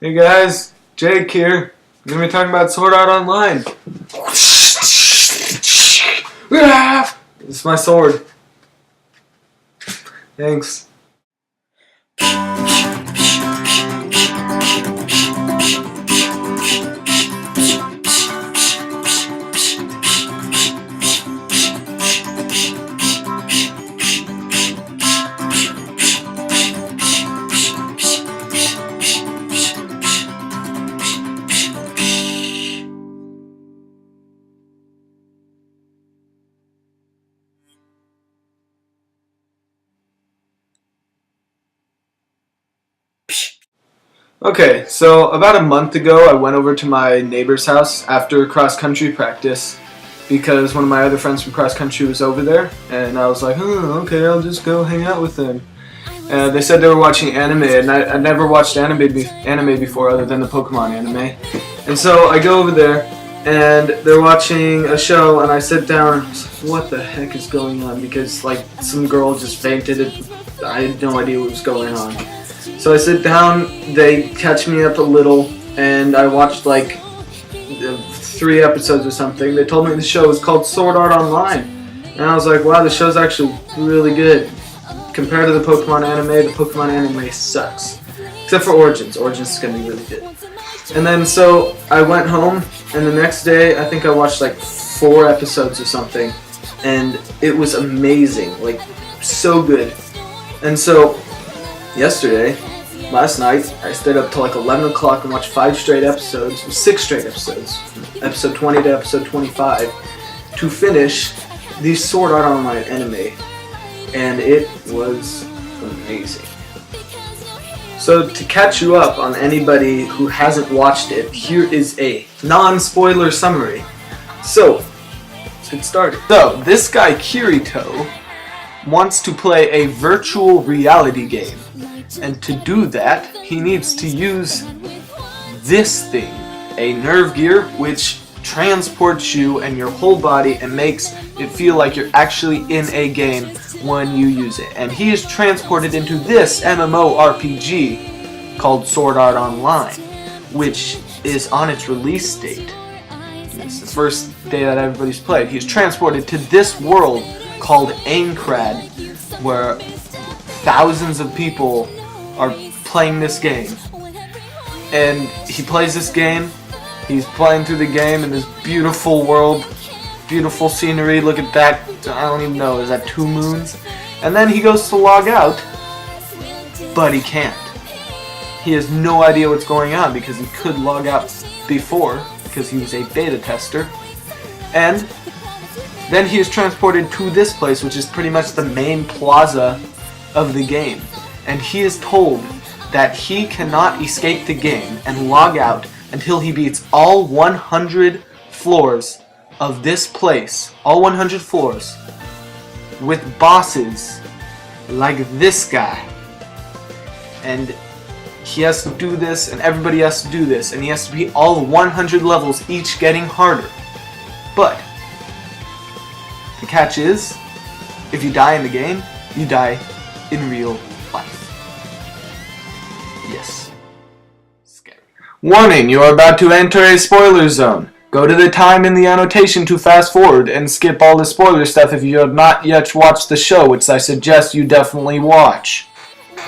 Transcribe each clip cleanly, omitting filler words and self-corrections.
Hey guys, Jake here. We're going to be talking about Sword Art Online. This is my sword. Thanks. Okay, so about a month ago I went over to my neighbor's house after cross-country practice because one of my other friends from cross-country was over there, and I was like, okay, I'll just go hang out with them. They said they were watching anime, and I'd never watched anime before other than the Pokemon anime. And so I go over there, and they're watching a show, and I sit down, and I was like, what the heck is going on? Because, like, some girl just fainted, and I had no idea what was going on. So I sit down, they catch me up a little, and I watched like 3 episodes or something. They told me the show was called Sword Art Online, and I was like, wow, the show's actually really good. Compared to the Pokemon anime sucks. Except for Origins. Origins is going to be really good. And then so I went home, and the next day I think I watched like 4 episodes or something, and it was amazing, like so good. And so last night, I stayed up till like 11 o'clock and watched 6 straight episodes, episode 20 to episode 25, to finish the Sword Art Online anime, and it was amazing. So to catch you up on anybody who hasn't watched it, here is a non-spoiler summary. So, let's get started. So, this guy Kirito wants to play a virtual reality game. And to do that, he needs to use this thing, a nerve gear, which transports you and your whole body and makes it feel like you're actually in a game when you use it. And he is transported into this MMORPG called Sword Art Online, which is on its release date. It's the first day that everybody's played. He's transported to this world called Aincrad, where thousands of people are playing this game. And he plays this game, he's playing through the game in this beautiful world, beautiful scenery. Look at that, I don't even know, is that 2 moons? And then he goes to log out, but he can't. He has no idea what's going on because he could log out before, because he was a beta tester. And then he is transported to this place, which is pretty much the main plaza of the game. And he is told that he cannot escape the game and log out until he beats all 100 floors of this place, all 100 floors, with bosses like this guy. And he has to do this, and everybody has to do this, and he has to beat all 100 levels, each getting harder. But the catch is, if you die in the game, you die in real life. Yes. Scary. Warning, you are about to enter a spoiler zone. Go to the time in the annotation to fast forward and skip all the spoiler stuff if you have not yet watched the show, which I suggest you definitely watch.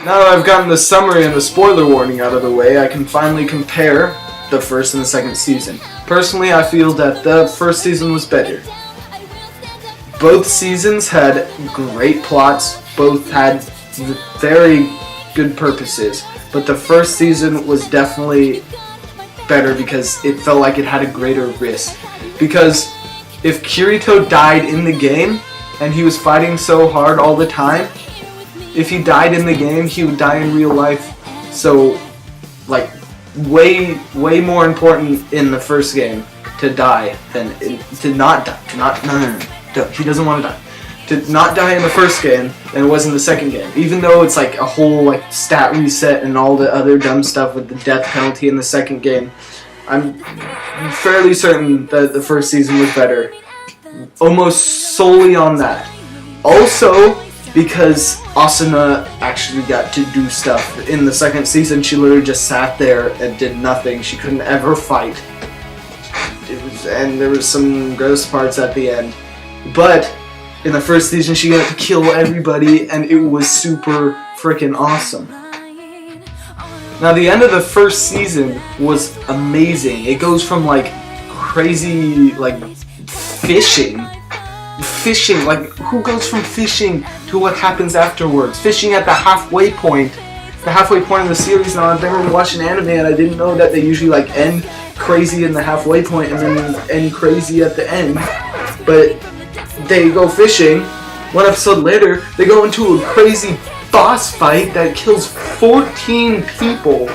Now that I've gotten the summary and the spoiler warning out of the way, I can finally compare the first and the second season. Personally, I feel that the first season was better. Both seasons had great plots, both had very good purposes, but the first season was definitely better because it felt like it had a greater risk. Because if Kirito died in the game, and he was fighting so hard all the time, if he died in the game, he would die in real life. So, like, way more important in the first game to die than to not die. He doesn't want to die. To not die in the first game than it was in the second game. Even though it's like a whole like stat reset and all the other dumb stuff with the death penalty in the second game, I'm fairly certain that the first season was better. Almost solely on that. Also, because Asuna actually got to do stuff. In the second season, she literally just sat there and did nothing. She couldn't ever fight. And there was some gross parts at the end. But in the first season, she got to kill everybody, and it was super freaking awesome. Now, the end of the first season was amazing. It goes from, like, crazy, like, fishing, like, who goes from fishing to what happens afterwards? Fishing at the halfway point of the series. Now, I've never watched an anime, and I didn't know that they usually, like, end crazy in the halfway point and then end crazy at the end. But they go fishing. One episode later, they go into a crazy boss fight that kills 14 people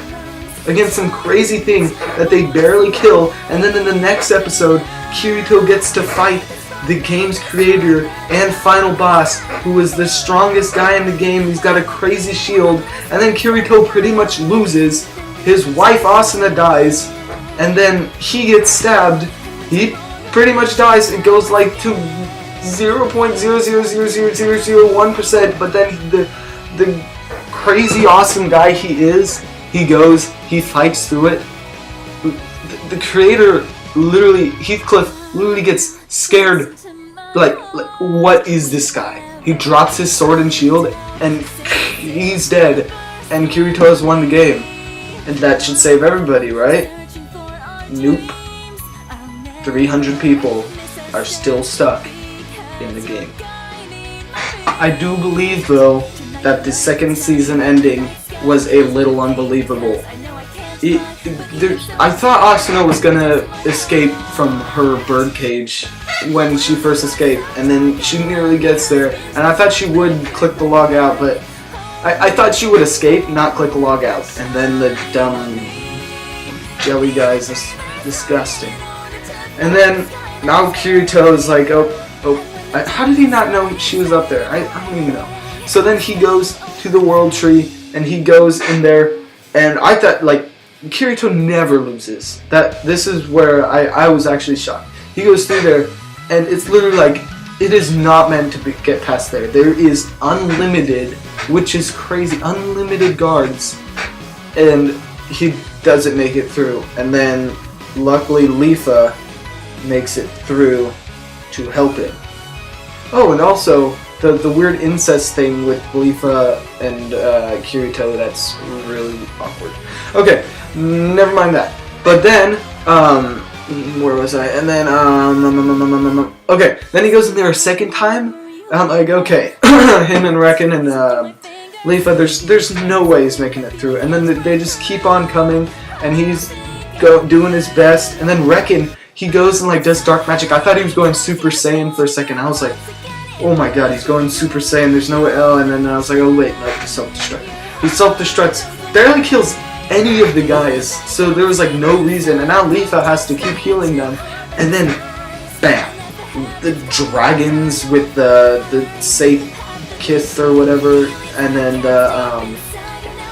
against some crazy thing that they barely kill, and then in the next episode, Kirito gets to fight the game's creator and final boss, who is the strongest guy in the game. He's got a crazy shield, and then Kirito pretty much loses. His wife Asuna dies, and then he gets stabbed. He pretty much dies. It goes like to 0.0000001%, but then the crazy awesome guy he is, he goes, he fights through it. The creator literally, Heathcliff literally gets scared, like what is this guy? He drops his sword and shield and he's dead, and Kirito has won the game. And that should save everybody, right? Nope. 300 people are still stuck in the game. I do believe, though, that the second season ending was a little unbelievable. I thought Asuna was gonna escape from her birdcage when she first escaped, and then she nearly gets there, and I thought she would click the log out, but I thought she would escape, not click the log out, and then the dumb jelly guy is disgusting. And then now Kirito is like, how did he not know she was up there? I don't even know. So then he goes to the World Tree, and he goes in there, and I thought, like, Kirito never loses. This is where I was actually shocked. He goes through there, and it's literally like, it is not meant to get past there. There is unlimited, which is crazy, unlimited guards, and he doesn't make it through. And then, luckily, Leafa makes it through to help him. Oh, and also, the weird incest thing with Leafa and Kirito, that's really awkward. Okay, never mind that. But then, where was I? And then, okay, then he goes in there a second time, and I'm like, okay, him and Reckon and Leafa, there's no way he's making it through. And then they just keep on coming, and he's doing his best, and then Reckon, he goes and like does dark magic. I thought he was going Super Saiyan for a second. I was like, oh my god, he's going Super Saiyan, there's no way. And then I was like, oh wait, no, he self-destructs. He self-destructs, barely kills any of the guys, so there was like no reason, and now Leafa has to keep healing them, and then, bam, the dragons with the safe kiss or whatever, and then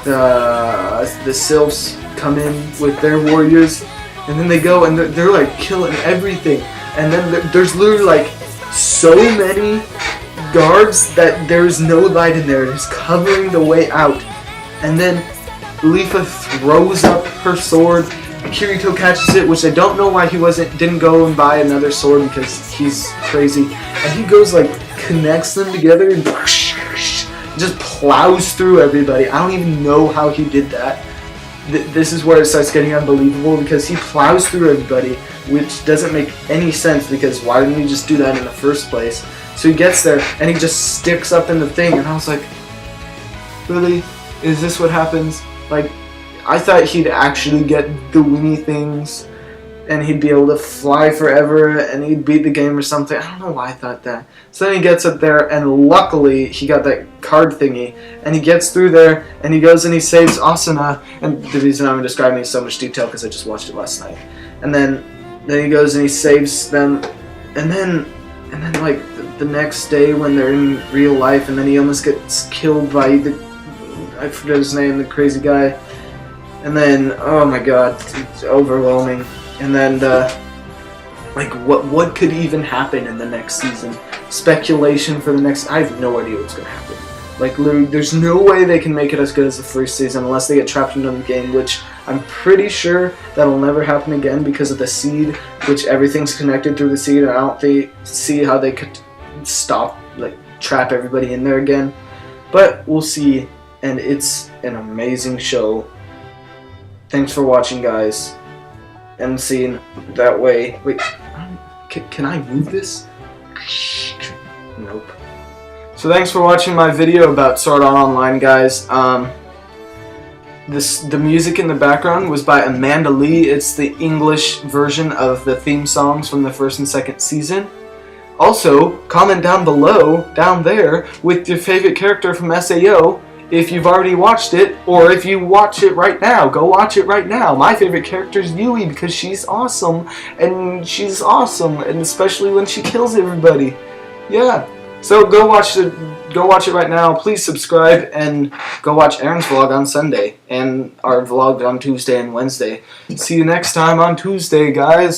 the sylphs come in with their warriors, and then they go and they're like killing everything, and then there's literally like so many guards that there's no light in there. It's covering the way out, and then Leafa throws up her sword. Kirito catches it, which I don't know why he didn't go and buy another sword, because he's crazy. And he goes like connects them together and just plows through everybody. I don't even know how he did that. This is where it starts getting unbelievable, because he plows through everybody, which doesn't make any sense, because why didn't he just do that in the first place? So he gets there and he just sticks up in the thing, and I was like, really? Is this what happens? Like, I thought he'd actually get the wingy things, and he'd be able to fly forever, and he'd beat the game or something. I don't know why I thought that. So then he gets up there, and luckily he got that card thingy, and he gets through there, and he goes and he saves Asuna. And the reason I'm describing it in so much detail because I just watched it last night. And then he goes and he saves them, and then like the next day when they're in real life, and then he almost gets killed by I forget his name, the crazy guy. And then, oh my god, it's overwhelming. And then, like, what could even happen in the next season? speculation for the next. I have no idea what's gonna happen. Like, literally, there's no way they can make it as good as the first season unless they get trapped in another game, which I'm pretty sure that'll never happen again because of the seed, which everything's connected through the seed, and I don't see how they could stop, like, trap everybody in there again. But we'll see, and it's an amazing show. Thanks for watching, guys. And seeing that way. Wait, can I move this? Nope. So thanks for watching my video about Sword Art Online, guys. The music in the background was by Amanda Lee. It's the English version of the theme songs from the first and second season. Also, comment down below, down there, with your favorite character from SAO, if you've already watched it, or if you watch it right now. Go watch it right now. My favorite character is Yui because she's awesome, and especially when she kills everybody. Yeah. So go watch it right now. Please subscribe and go watch Aaron's vlog on Sunday and our vlog on Tuesday and Wednesday. See you next time on Tuesday, guys.